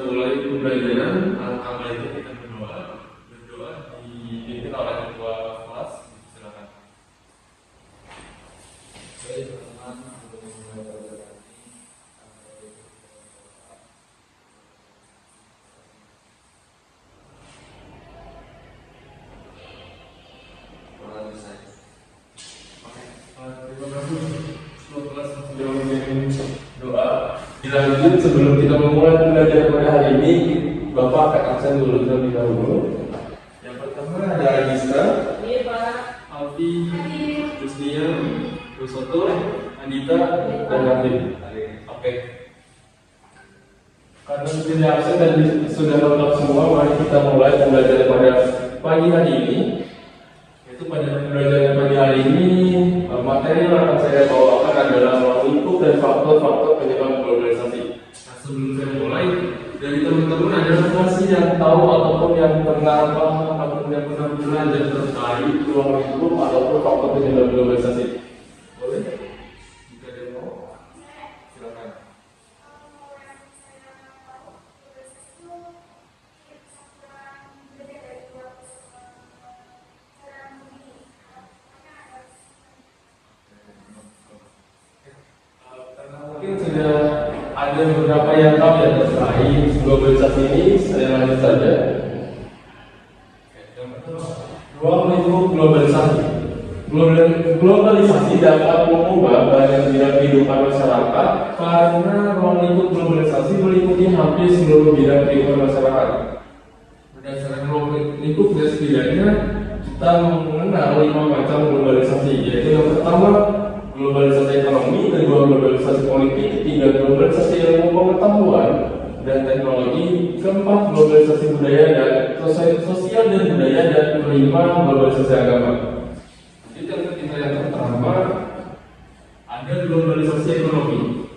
mulai pembelajaran. Alangkah baiknya kita berdoa dipimpin oleh ketua kelas. Silakan. Baik teman-teman, untuk memulai pelajaran ini, mulai saya. Terima kasih ketua kelas sudah mengirim doa. Dilanjut, sebelum kita memulai pembelajaran pada hari ini, Bapak akan absen dulu terlebih dahulu. Yang pertama ada Agista, Iya Pak. Alfi, Jusnia, Rusoto, Anita, dan Raffi. Oke. Karena sudah absen dan sudah lengkap semua, mari kita mulai pembelajaran pada pagi hari ini. Yaitu pada pembelajaran pagi hari ini, materi yang akan saya bawakan adalah lingkup dan faktor-faktor penyebab globalisasi. Nah, sebelum saya mulai, dari teman-teman ada masih yang tahu ataupun yang pernah ataupun yang pernah belajar terkait ruang lingkup ataupun faktor penyebab globalisasi? Boleh? Jika ada yang mau, silakan. Karena mungkin sudah ada beberapa yang tahu ya terkait globalisasi ini, saya lanjut saja. Yang pertama, ruang lingkup globalisasi. Globalisasi dapat mengubah banyak bidang kehidupan masyarakat karena ruang lingkup globalisasi meliputi hampir seluruh bidang kehidupan masyarakat. Berdasarkan ruang lingkupnya, setidaknya kita mengenal 5 macam globalisasi, yaitu yang pertama globalisasi ekonomi, kedua globalisasi politik, ketiga globalisasi ilmu pengetahuan dan teknologi, keempat globalisasi budaya dan sosial dan budaya, dan kelima globalisasi agama. Jadi kita yang pertama ada globalisasi ekonomi.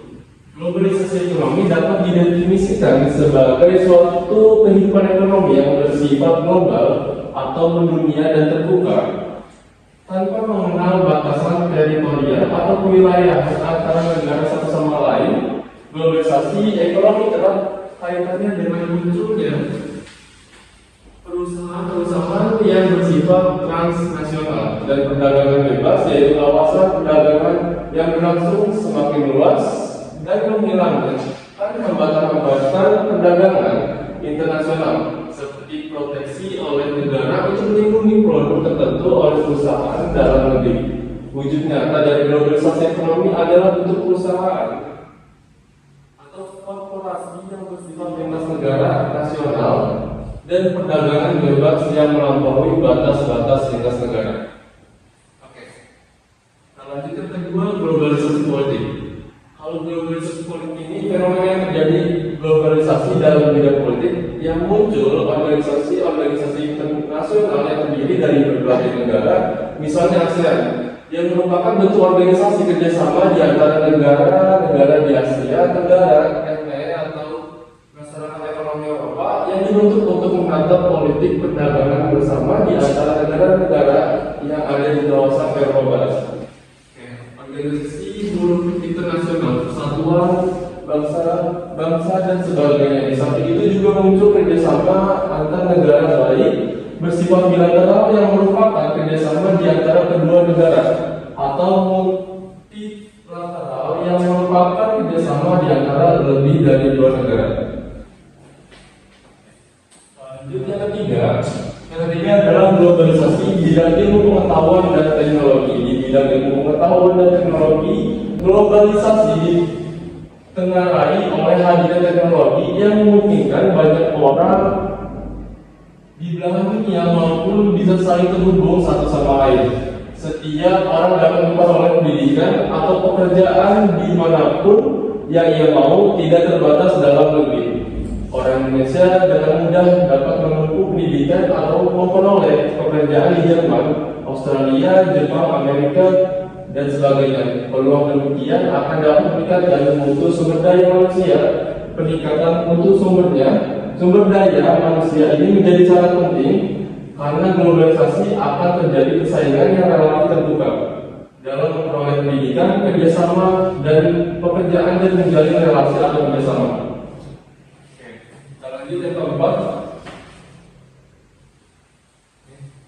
Globalisasi ekonomi dapat didefinisikan sebagai suatu kehidupan ekonomi yang bersifat global atau mendunia dan terbuka, tanpa mengenal batasan teritorial atau wilayah antara negara satu sama lain. Globalisasi ekonomi erat kaitannya dengan munculnya perusahaan-perusahaan yang bersifat transnasional dan perdagangan bebas, yaitu kawasan perdagangan yang berlangsung semakin luas dan menghilangkan hambatan-hambatan perdagangan internasional seperti proteksi oleh negara untuk melindungi produk tertentu oleh perusahaan dalam negeri. Wujud nyata dari globalisasi ekonomi adalah bentuk perusahaan atau korporasi yang bersifat lintas negara nasional dan perdagangan bebas yang melampaui batas-batas lintas negara. Oke. Nah, lanjut yang kedua, globalisasi politik. Kalau globalisasi politik ini fenomena yang terjadi globalisasi dalam bidang politik yang muncul organisasi-organisasi internasional yang terdiri dari berbagai negara, misalnya ASEAN, yang merupakan bentuk organisasi kerjasama di antara negara di Asia Tenggara atau masyarakat ekonomi Eropa yang dibentuk untuk mengatur politik perdagangan bersama di antara negara-negara yang ada di kawasan Eropa Barat. Organisasi buruh internasional, persatuan bangsa dan sebagainya. Di samping itu juga muncul kerjasama antar negara baik bersifat bilateral yang merupakan kerjasama di antara kedua negara, atau multilateral yang merupakan kerjasama di antara lebih dari 2 negara. Lanjut yang ketiga adalah globalisasi di bidang ilmu pengetahuan dan teknologi. Di bidang ilmu pengetahuan dan teknologi, globalisasi ditengarai oleh hadirnya teknologi yang memungkinkan banyak orang di belahan dunia maupun bisa saling terhubung satu sama lain. Setiap orang dapat memperoleh pendidikan atau pekerjaan dimanapun yang ia mau, tidak terbatas dalam negeri. Orang Indonesia dengan mudah dapat menempuh pendidikan atau memperoleh pekerjaan di Jerman, Australia, Jepang, Amerika, dan sebagainya. Peluang demikian akan dapat meningkatkan mutu sumber daya manusia. Peningkatan mutu sumber daya manusia ini menjadi sangat penting karena globalisasi akan terjadi persaingan yang relatif terbuka dalam memperoleh pendidikan, kerjasama, dan pekerjaan, dan menjalin relasi atau kerjasama. Lanjut yang keempat.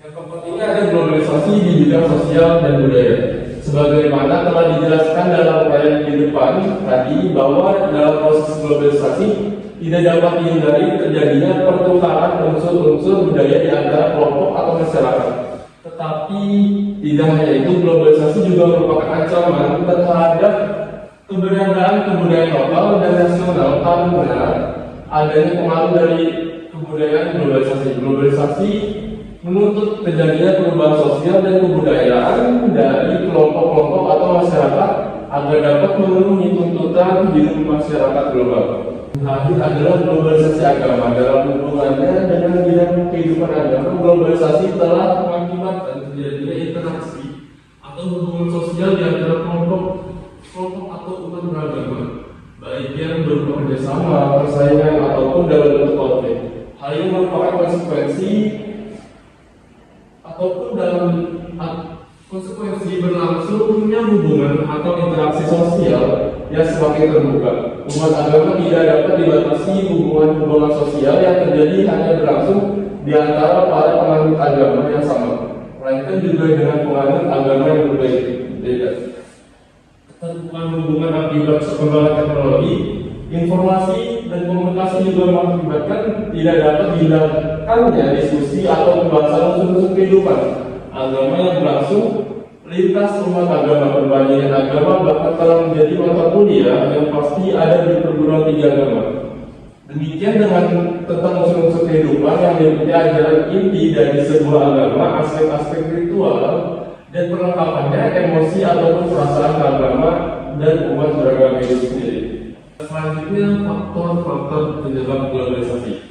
Yang keempat ini ada globalisasi di bidang sosial dan budaya. Sebagaimana telah dijelaskan dalam uraian di depan tadi bahwa dalam proses globalisasi tidak dapat dihindari terjadinya pertukaran unsur-unsur budaya di antara kelompok atau masyarakat. Tetapi tidak hanya itu, globalisasi juga merupakan ancaman terhadap keberadaan kebudayaan lokal dan nasional karena adanya pengaruh dari kebudayaan globalisasi. Globalisasi menuntut terjadinya perubahan sosial dan kebudayaan dari kelompok-kelompok atau masyarakat agar dapat memenuhi tuntutan hidup masyarakat global. Terakhir adalah globalisasi agama. Dalam hubungannya dengan bidang kehidupan agama, globalisasi telah mengakibatkan terjadinya interaksi atau hubungan sosial di antara kelompok atau umat beragama, baik yang berupa kerjasama, persaingan, ataupun dalam bentuk konflik. Hal ini merupakan konsekuensi berlangsungnya hubungan atau interaksi sosial yang semakin terbuka. Umat agama tidak dapat dibatasi hubungan sosial yang terjadi hanya berlangsung di antara para penganut agama yang sama, melainkan juga dengan penganut agama yang berbeda. Keterbukaan hubungan akibat perkembangan teknologi, informasi, dan komunikasi juga mengakibatkan tidak dapat dihindarkannya diskusi atau pembahasan unsur-unsur kehidupan agama yang berlangsung lintas umat agama. Perbandingan agama bahkan telah menjadi mata kuliah yang pasti ada di perguruan tinggi agama. Demikian dengan tentang unsur-unsur kehidupan yang meliputi ajaran inti dari sebuah agama, aspek-aspek ritual dan perlengkapannya, emosi ataupun perasaan agama dan umat beragama itu sendiri. Selanjutnya, faktor-faktor penyebab globalisasi.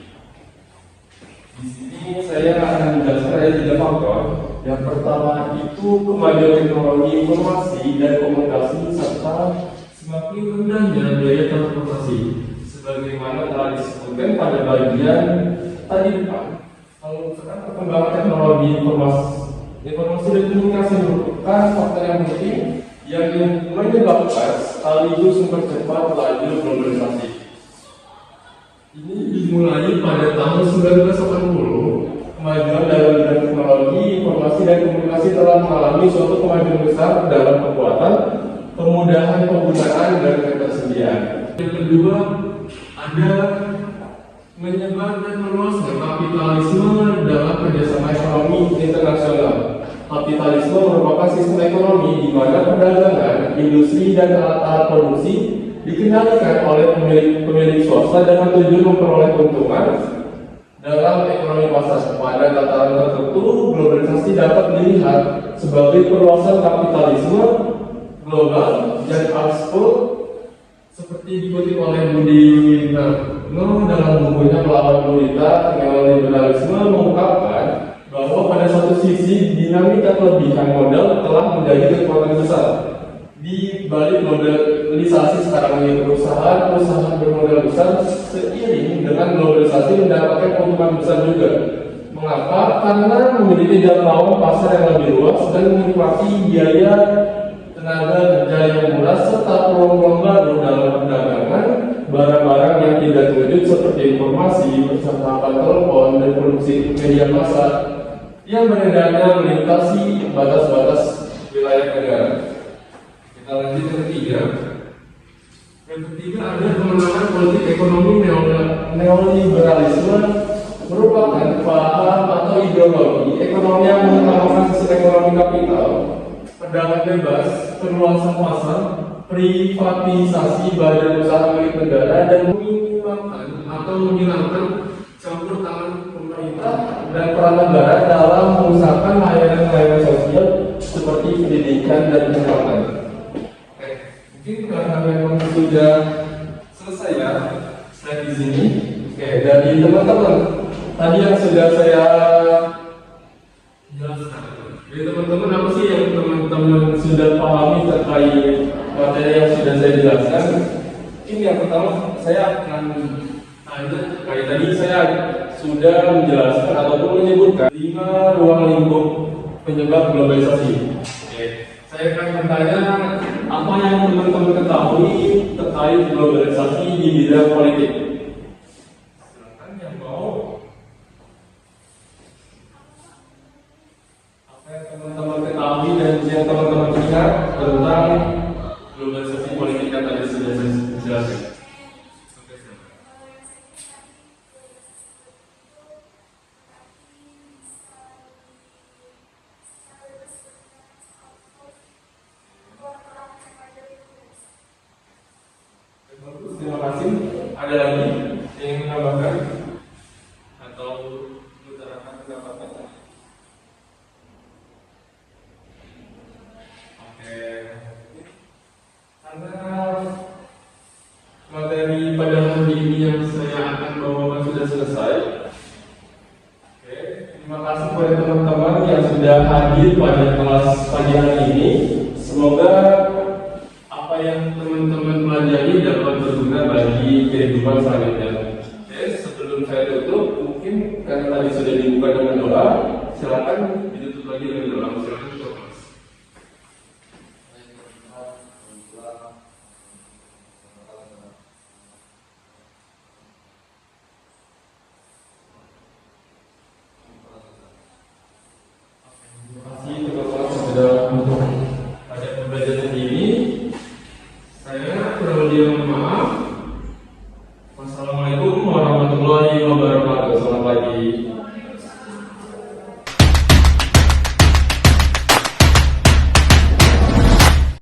Di sini saya akan menjelaskan ada 3 faktor. Yang pertama itu kemajuan teknologi informasi dan komunikasi serta semakin rendahnya biaya transportasi. Sebagaimana telah disebutkan pada bagian tadi depan, kalau misalkan perkembangan teknologi informasi dan komunikasi merupakan faktor yang penting yang menyebabkan sekaligus mempercepat laju globalisasi. Ini dimulai pada tahun 1980. Kemajuan dalam bidang teknologi, informasi, dan komunikasi telah mengalami suatu kemajuan besar dalam kekuatan, kemudahan penggunaan, dan ketersediaan. Yang kedua, ada menyebar dan meluasnya kapitalisme dalam kerjasama ekonomi internasional. Kapitalisme merupakan sistem ekonomi di mana perdagangan, industri, dan alat-alat produksi dikendalikan oleh pemilik swasta dengan tujuan memperoleh keuntungan dalam ekonomi pasar. Pada tataran tertentu, globalisasi dapat dilihat sebagai perluasan kapitalisme global dan ekspor, seperti dikutip oleh Budi Winarno dalam bukunya Melawan Gurita Neoliberalisme, mengungkapkan bahwa pada satu sisi dinamika kelebihan modal telah menjadi kekuatan besar. Di balik globalisasi sekarang ini, perusahaan bermodal besar seiring dengan globalisasi mendapatkan keuntungan besar juga. Mengapa? Karena memiliki jangkauan pasar yang lebih luas dan menikmati biaya tenaga kerja yang murah serta peluang baru dalam perdagangan barang-barang yang tidak terwujud seperti informasi, percakapan telepon, dan produksi media massa yang beredarnya melintasi batas-batas wilayah negara. Kita lanjut yang ketiga. Yang ketiga ada kemenangan politik ekonomi neoliberalisme, merupakan paham atau ideologi ekonomi yang mengutamakan sistem ekonomi kapital, perdagangan bebas, perluasan pasar, privatisasi badan usaha milik negara, dan meminimalkan atau menghilangkan campur tangan pemerintah dan peran negara dalam mengusahakan layanan-layanan sosial seperti pendidikan dan kesehatan. Mungkin karena memang sudah selesai ya slide di sini. Dari teman-teman tadi yang sudah saya jelaskan, dari teman-teman apa sih yang teman-teman sudah pahami terkait materi yang sudah saya jelaskan? Ini yang pertama saya akan tanya, kayak tadi saya sudah menjelaskan ataupun menyebutkan 5 ruang lingkup penyebab globalisasi. Saya akan bertanya apa yang teman-teman ketahui terkait globalisasi di bidang politik. Silakan. Bapak-bapak sudah selesai. Oke, terima kasih kepada teman-teman yang sudah hadir pada kelas pagi hari ini. Semoga apa yang teman-teman pelajari dapat berguna bagi kehidupan selanjutnya. Oke, sebelum saya tutup, mungkin karena tadi sudah dibuka dengan doa, silakan ditutup lagi dengan doa. Silakan tutup, Mas. Terima kasih teman-teman sudah untuk pada pembelajaran ini. Saya perlu mohon maaf. Wassalamualaikum warahmatullahi wabarakatuh. Selamat pagi.